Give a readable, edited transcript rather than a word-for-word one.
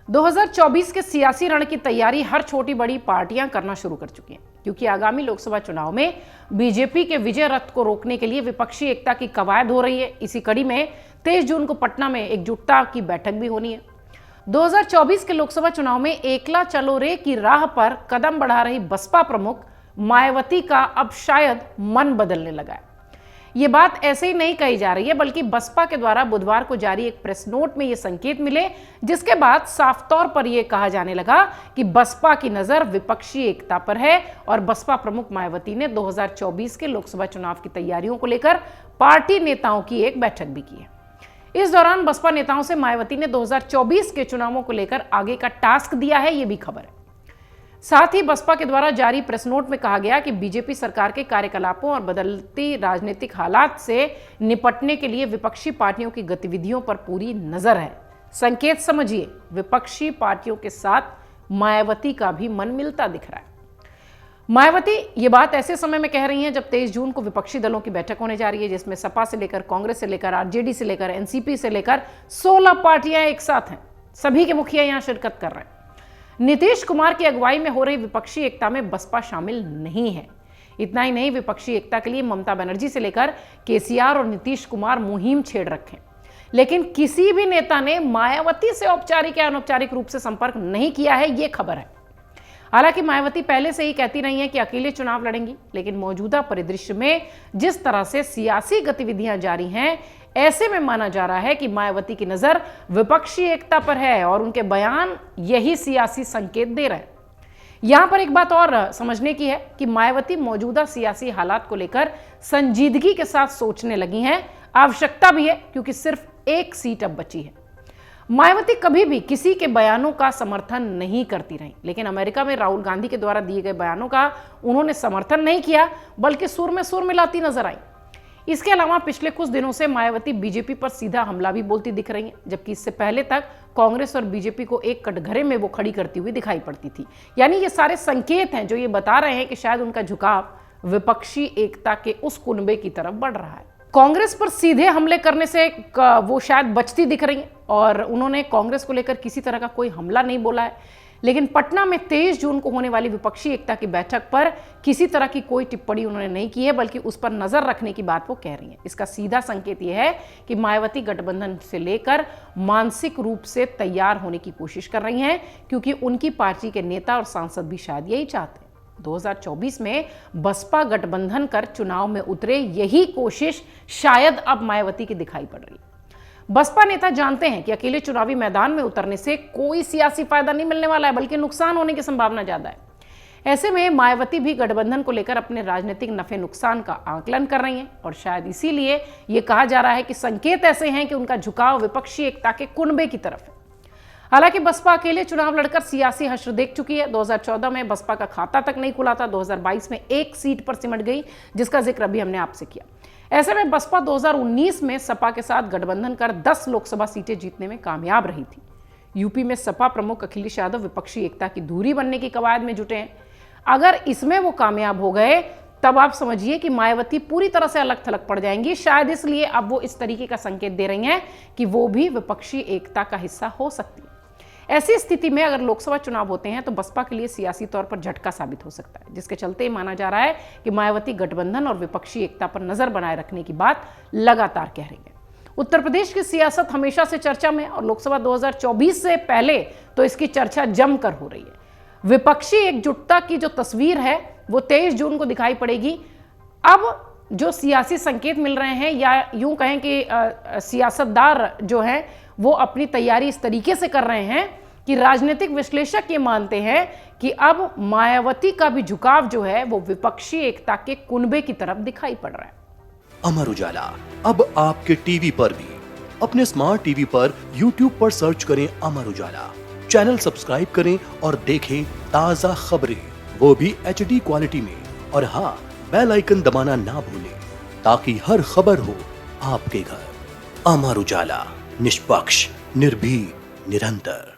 2024 के सियासी रण की तैयारी हर छोटी बड़ी पार्टियां करना शुरू कर चुकी हैं, क्योंकि आगामी लोकसभा चुनाव में बीजेपी के विजय रथ को रोकने के लिए विपक्षी एकता की कवायद हो रही है। इसी कड़ी में 23 जून को पटना में एकजुटता की बैठक भी होनी है। 2024 के लोकसभा चुनाव में एकला चलो रे की राह पर कदम बढ़ा रही बसपा प्रमुख मायावती का अब शायद मन बदलने लगा है। ये बात ऐसे ही नहीं कही जा रही है, बल्कि बसपा के द्वारा बुधवार को जारी एक प्रेस नोट में ये संकेत मिले, जिसके बाद साफ तौर पर यह कहा जाने लगा कि बसपा की नजर विपक्षी एकता पर है और बसपा प्रमुख मायावती ने 2024 के लोकसभा चुनाव की तैयारियों को लेकर पार्टी नेताओं की एक बैठक भी की है। इस दौरान बसपा नेताओं से मायावती ने 2024 के चुनावों को लेकर आगे का टास्क दिया है, यह भी खबर है। साथ ही बसपा के द्वारा जारी प्रेस नोट में कहा गया कि बीजेपी सरकार के कार्यकलापों और बदलती राजनीतिक हालात से निपटने के लिए विपक्षी पार्टियों की गतिविधियों पर पूरी नजर है। संकेत समझिए, विपक्षी पार्टियों के साथ मायावती का भी मन मिलता दिख रहा है। मायावती ये बात ऐसे समय में कह रही हैं जब 23 जून को विपक्षी दलों की बैठक होने जा रही है, जिसमें सपा से लेकर कांग्रेस से लेकर आरजेडी से लेकर एनसीपी से लेकर 16 पार्टियां एक साथ हैं। सभी के मुखिया यहां शिरकत कर रहे हैं। नीतीश कुमार की अगुवाई में हो रही विपक्षी एकता में बसपा शामिल नहीं है। इतना ही नहीं, विपक्षी एकता के लिए ममता बनर्जी से लेकर केसीआर और नीतीश कुमार मुहिम छेड़ रखे, लेकिन किसी भी नेता ने मायावती से औपचारिक या अनौपचारिक रूप से संपर्क नहीं किया है, यह खबर है। हालांकि मायावती पहले से ही कहती रही हैं कि अकेले चुनाव लड़ेंगी, लेकिन मौजूदा परिदृश्य में जिस तरह से सियासी गतिविधियां जारी हैं, ऐसे में माना जा रहा है कि मायावती की नजर विपक्षी एकता पर है और उनके बयान यही सियासी संकेत दे रहे हैं। यहां पर एक बात और समझने की है कि मायावती मौजूदा सियासी हालात को लेकर संजीदगी के साथ सोचने लगी हैं। आवश्यकता भी है, क्योंकि सिर्फ एक सीट अब बची है। मायावती कभी भी किसी के बयानों का समर्थन नहीं करती रही, लेकिन अमेरिका में राहुल गांधी के द्वारा दिए गए बयानों का उन्होंने समर्थन नहीं किया, बल्कि सुर में सुर मिलाती नजर आई। इसके अलावा पिछले कुछ दिनों से मायावती बीजेपी पर सीधा हमला भी बोलती दिख रही हैं, जबकि इससे पहले तक कांग्रेस और बीजेपी को एक कटघरे में वो खड़ी करती हुई दिखाई पड़ती थी। यानी ये सारे संकेत हैं जो ये बता रहे हैं कि शायद उनका झुकाव विपक्षी एकता के उस कुनबे की तरफ बढ़ रहा है। कांग्रेस पर सीधे हमले करने से वो शायद बचती दिख रही हैं और उन्होंने कांग्रेस को लेकर किसी तरह का कोई हमला नहीं बोला है, लेकिन पटना में 23 जून को होने वाली विपक्षी एकता की बैठक पर किसी तरह की कोई टिप्पणी उन्होंने नहीं की है, बल्कि उस पर नजर रखने की बात वो कह रही हैं। इसका सीधा संकेत यह है कि मायावती गठबंधन से लेकर मानसिक रूप से तैयार होने की कोशिश कर रही हैं, क्योंकि उनकी पार्टी के नेता और सांसद भी शायद यही चाहते हैं। 2024 में बसपा गठबंधन कर चुनाव में उतरे, यही कोशिश शायद अब मायावती की दिखाई पड़ रही है। बसपा नेता जानते हैं कि अकेले चुनावी मैदान में उतरने से कोई सियासी फायदा नहीं मिलने वाला है, बल्कि नुकसान होने की संभावना ज्यादा है। ऐसे में मायावती भी गठबंधन को लेकर अपने राजनीतिक नफे नुकसान का आकलन कर रही हैं और शायद इसीलिए यह कहा जा रहा है कि संकेत ऐसे हैं कि उनका झुकाव विपक्षी एकता के कुनबे की तरफ है। हालांकि बसपा अकेले चुनाव लड़कर सियासी हश्र देख चुकी है। 2014 में बसपा का खाता तक नहीं खुला था, 2022 में एक सीट पर सिमट गई, जिसका जिक्र अभी हमने आपसे किया। ऐसे में बसपा 2019 में सपा के साथ गठबंधन कर 10 लोकसभा सीटें जीतने में कामयाब रही थी। यूपी में सपा प्रमुख अखिलेश यादव विपक्षी एकता की धुरी बनने की कवायद में जुटे हैं। अगर इसमें वो कामयाब हो गए, तब आप समझिए कि मायावती पूरी तरह से अलग थलग पड़ जाएंगी। शायद इसलिए अब वो इस तरीके का संकेत दे रही हैं कि वो भी विपक्षी एकता का हिस्सा हो सकती है। ऐसी स्थिति में अगर लोकसभा चुनाव होते हैं तो बसपा के लिए सियासी तौर पर झटका साबित हो सकता है, जिसके चलते माना जा रहा है कि मायावती गठबंधन और विपक्षी एकता पर नजर बनाए रखने की बात लगातार कह रही है। उत्तर प्रदेश की सियासत हमेशा से चर्चा में और लोकसभा 2024 से पहले तो इसकी चर्चा जमकर हो रही है। विपक्षी एकजुटता की जो तस्वीर है वो 23 जून को दिखाई पड़ेगी। अब जो सियासी संकेत मिल रहे हैं, या यूं कहें कि सियासतदार जो हैं वो अपनी तैयारी इस तरीके से कर रहे हैं कि राजनीतिक विश्लेषक ये मानते हैं कि अब मायावती का भी झुकाव जो है वो विपक्षी एकता के कुनबे की तरफ दिखाई पड़ रहा है। अमर उजाला अब आपके टीवी पर भी। अपने स्मार्ट टीवी पर YouTube पर सर्च करें अमर उजाला, चैनल सब्सक्राइब करें और देखें ताजा खबरें, वो भी HD क्वालिटी में। और हाँ, बेल आइकन दबाना ना भूलें ताकि हर खबर हो आपके घर। अमर उजाला, निष्पक्ष, निर्भीक, निरंतर।